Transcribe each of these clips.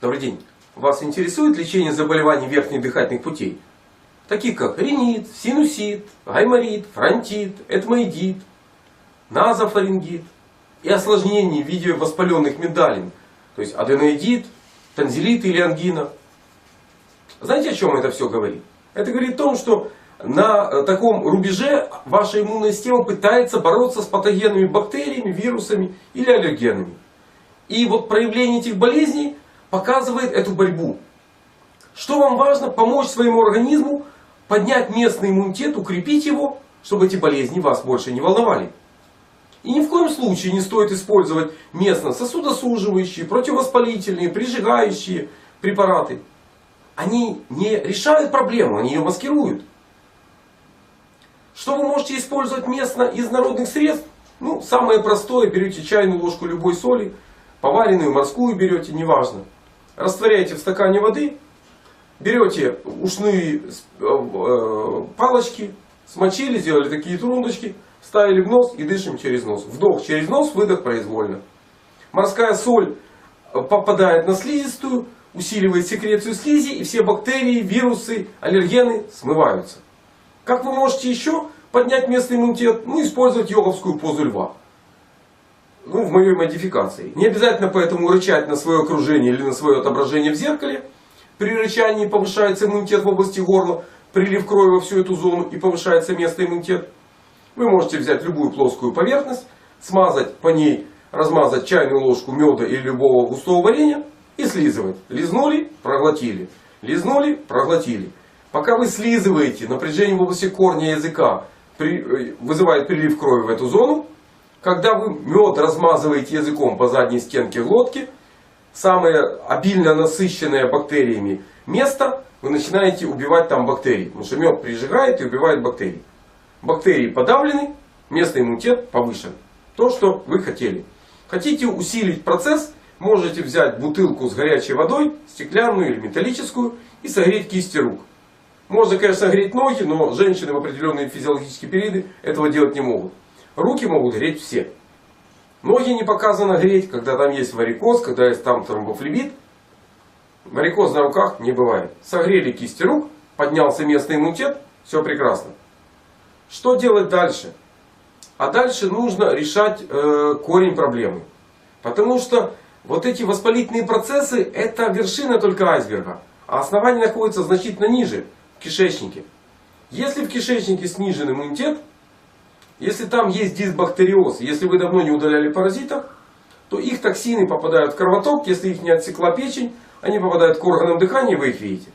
Добрый день. Вас интересует лечение заболеваний верхних дыхательных путей? Таких как ринит, синусит, гайморит, фронтит, этмоидит, назофарингит и осложнений в виде воспаленных миндалин, то есть аденоидит, танзелит или ангина. Знаете, о чем это все говорит? Это говорит о том, что на таком рубеже ваша иммунная система пытается бороться с патогенными бактериями, вирусами или аллергенами. И вот проявление этих болезней показывает эту борьбу. Что вам важно? Помочь своему организму поднять местный иммунитет, укрепить его, чтобы эти болезни вас больше не волновали. И ни в коем случае не стоит использовать местно сосудосуживающие, противовоспалительные, прижигающие препараты. Они не решают проблему, они ее маскируют. Что вы можете использовать местно из народных средств? Ну, самое простое, берете чайную ложку любой соли, поваренную, морскую берете, неважно. Растворяете в стакане воды, берете ушные палочки, смочили, сделали такие трубочки, вставили в нос и дышим через нос. Вдох через нос, выдох произвольно. Морская соль попадает на слизистую, усиливает секрецию слизи, и все бактерии, вирусы, аллергены смываются. Как вы можете еще поднять местный иммунитет? Ну, использовать йоговскую позу льва. Ну, в моей модификации. Не обязательно поэтому рычать на свое окружение или на свое отображение в зеркале. При рычании повышается иммунитет в области горла, прилив крови во всю эту зону и повышается местный иммунитет. Вы можете взять любую плоскую поверхность, смазать по ней, размазать чайную ложку меда или любого густого варенья и слизывать. Лизнули, проглотили. Лизнули, проглотили. Пока вы слизываете, напряжение в области корня языка вызывает прилив крови в эту зону. Когда вы мед размазываете языком по задней стенке глотки, самое обильно насыщенное бактериями место, вы начинаете убивать там бактерии. Потому что мед прижигает и убивает бактерии. Бактерии подавлены, местный иммунитет повышен. То, что вы хотели. Хотите усилить процесс, можете взять бутылку с горячей водой, стеклянную или металлическую, и согреть кисти рук. Можно, конечно, греть ноги, но женщины в определенные физиологические периоды этого делать не могут. Руки могут греть все. Ноги не показано греть, когда там есть варикоз, когда есть там тромбофлебит. Варикоз на руках не бывает. Согрели кисти рук, поднялся местный иммунитет, все прекрасно. Что делать дальше? А дальше нужно решать корень проблемы. Потому что вот эти воспалительные процессы — это вершина только айсберга. А основание находится значительно ниже, в кишечнике. Если в кишечнике снижен иммунитет, если там есть дисбактериоз, если вы давно не удаляли паразитов, то их токсины попадают в кровоток, если их не отсекла печень, они попадают к органам дыхания, вы их видите.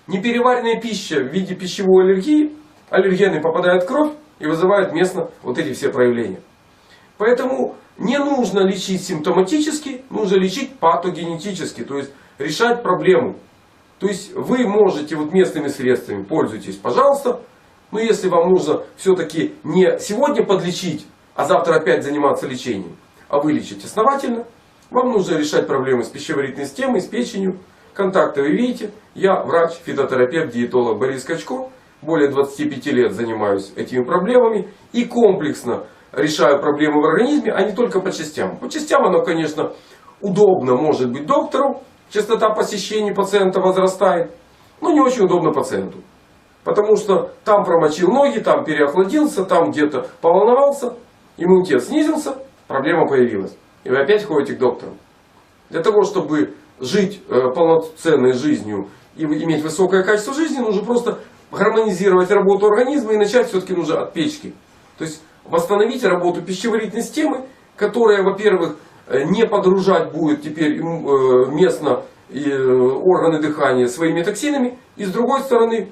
Непереваренная пища в виде пищевой аллергии, аллергены попадают в кровь и вызывают местно вот эти все проявления. Поэтому не нужно лечить симптоматически, нужно лечить патогенетически, то есть решать проблему. То есть вы можете вот местными средствами, пользуйтесь, пожалуйста. Но если вам нужно все-таки не сегодня подлечить, а завтра опять заниматься лечением, а вылечить основательно, вам нужно решать проблемы с пищеварительной системой, с печенью. Контакты вы видите. Я врач, фитотерапевт, диетолог Борис Качко. Более 25 лет занимаюсь этими проблемами и комплексно решаю проблемы в организме, а не только по частям. По частям оно, конечно, удобно может быть доктору. Частота посещений пациента возрастает, но не очень удобно пациенту. Потому что там промочил ноги, там переохладился, там где-то поволновался, иммунитет снизился, проблема появилась. И вы опять ходите к доктору. Для того, чтобы жить полноценной жизнью и иметь высокое качество жизни, нужно просто гармонизировать работу организма и начать все-таки нужно от печки. То есть восстановить работу пищеварительной системы, которая, во-первых, не подружать будет теперь местно органы дыхания своими токсинами, и с другой стороны,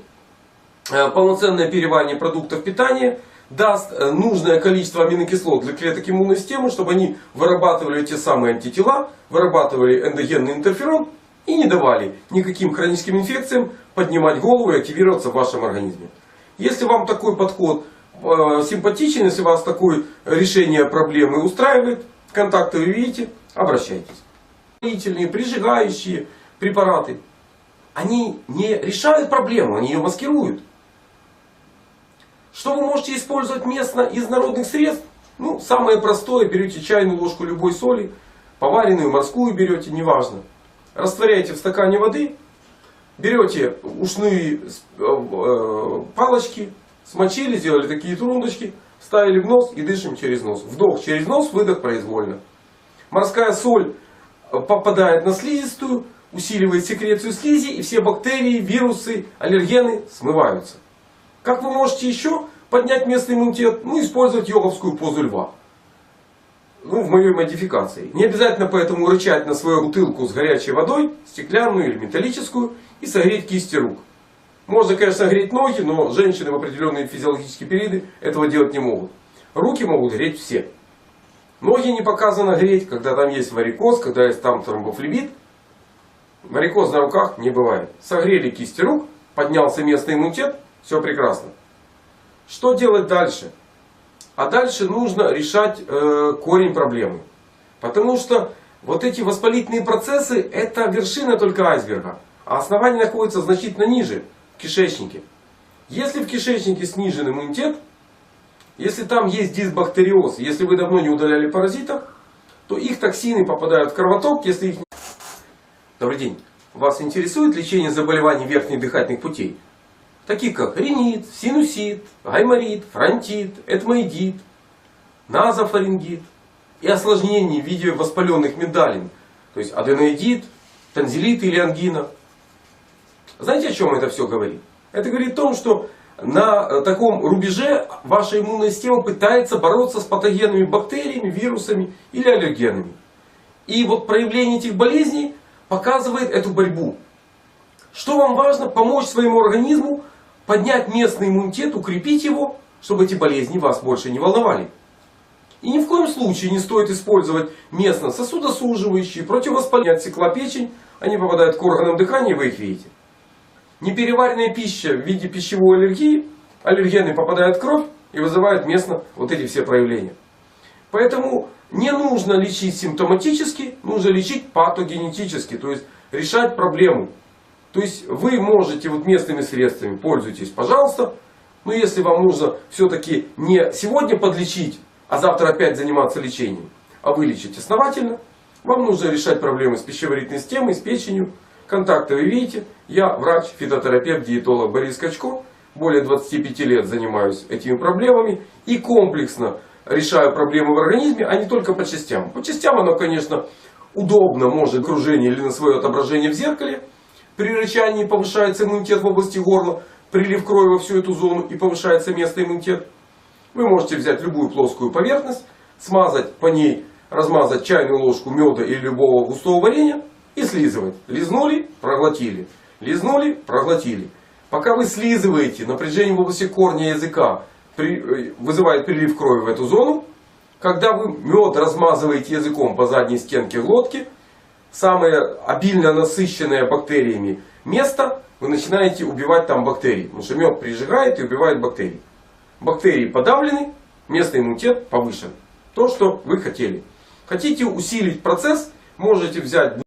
полноценное переваривание продуктов питания даст нужное количество аминокислот для клеток иммунной системы, чтобы они вырабатывали те самые антитела, вырабатывали эндогенный интерферон и не давали никаким хроническим инфекциям поднимать голову и активироваться в вашем организме. Если вам такой подход симпатичен, если вас такое решение проблемы устраивает, контакты вы видите, обращайтесь. Прижигающие препараты, они не решают проблему, они ее маскируют. Что вы можете использовать местно из народных средств? Ну, самое простое, берете чайную ложку любой соли, поваренную, морскую берете, неважно. растворяете в стакане воды, берете ушные палочки, смочили, сделали такие турундочки, вставили в нос и дышим через нос. Вдох через нос, выдох произвольно. Морская соль попадает на слизистую, усиливает секрецию слизи, и все бактерии, вирусы, аллергены смываются. Как вы можете еще поднять местный иммунитет? Ну, использовать йоговскую позу льва. Ну, в моей модификации. Не обязательно поэтому рычать на свою бутылку с горячей водой, стеклянную или металлическую, и согреть кисти рук. Можно, конечно, греть ноги, но женщины в определенные физиологические периоды этого делать не могут. Руки могут греть все. Ноги не показано греть, когда там есть варикоз, когда есть там тромбофлебит. Варикоз на руках не бывает. Согрели кисти рук, поднялся местный иммунитет, все прекрасно. Что делать дальше? А дальше нужно решать корень проблемы. Потому что вот эти воспалительные процессы — это вершина только айсберга. А основание находится значительно ниже, в кишечнике. Если в кишечнике снижен иммунитет, если там есть дисбактериоз, если вы давно не удаляли паразитов, то их токсины попадают в кровоток, если их... Добрый день. Вас интересует лечение заболеваний верхних дыхательных путей? Таких как ринит, синусит, гайморит, фронтит, этмоидит, назофарингит и осложнений в виде воспаленных миндалин, то есть аденоидит, танзелит или ангина. Знаете, о чем это все говорит? Это говорит о том, что на таком рубеже ваша иммунная система пытается бороться с патогенными бактериями, вирусами или аллергенами. И вот проявление этих болезней показывает эту борьбу. Что вам важно? Помочь своему организму поднять местный иммунитет, укрепить его, чтобы эти болезни вас больше не волновали. И ни в коем случае не стоит использовать местно сосудосуживающие, противовоспалительные, отсекла печень, они попадают к органам дыхания, вы их видите. Непереваренная пища в виде пищевой аллергии, аллергены попадают в кровь и вызывают местно вот эти все проявления. Поэтому не нужно лечить симптоматически, нужно лечить патогенетически, то есть решать проблему. То есть вы можете вот местными средствами, пользуйтесь, пожалуйста. Но если вам нужно все-таки не сегодня подлечить, а завтра опять заниматься лечением, а вылечить основательно, вам нужно решать проблемы с пищеварительной системой, с печенью. Контакты вы видите. Я врач, фитотерапевт, диетолог Борис Качко. Более 25 лет занимаюсь этими проблемами и комплексно решаю проблемы в организме, а не только по частям. По частям оно, конечно, удобно, может, окружение или на свое отображение в зеркале. При рычании повышается иммунитет в области горла, прилив крови во всю эту зону и повышается местный иммунитет. Вы можете взять любую плоскую поверхность, смазать по ней, размазать чайную ложку меда или любого густого варенья и слизывать. Лизнули, проглотили. Лизнули, проглотили. Пока вы слизываете, напряжение в области корня языка вызывает прилив крови в эту зону. Когда вы мед размазываете языком по задней стенке глотки, самое обильно насыщенное бактериями место, вы начинаете убивать там бактерии. Потому что мед прижигает и убивает бактерии. Бактерии подавлены, местный иммунитет повышен. То, что вы хотели. Хотите усилить процесс, можете взять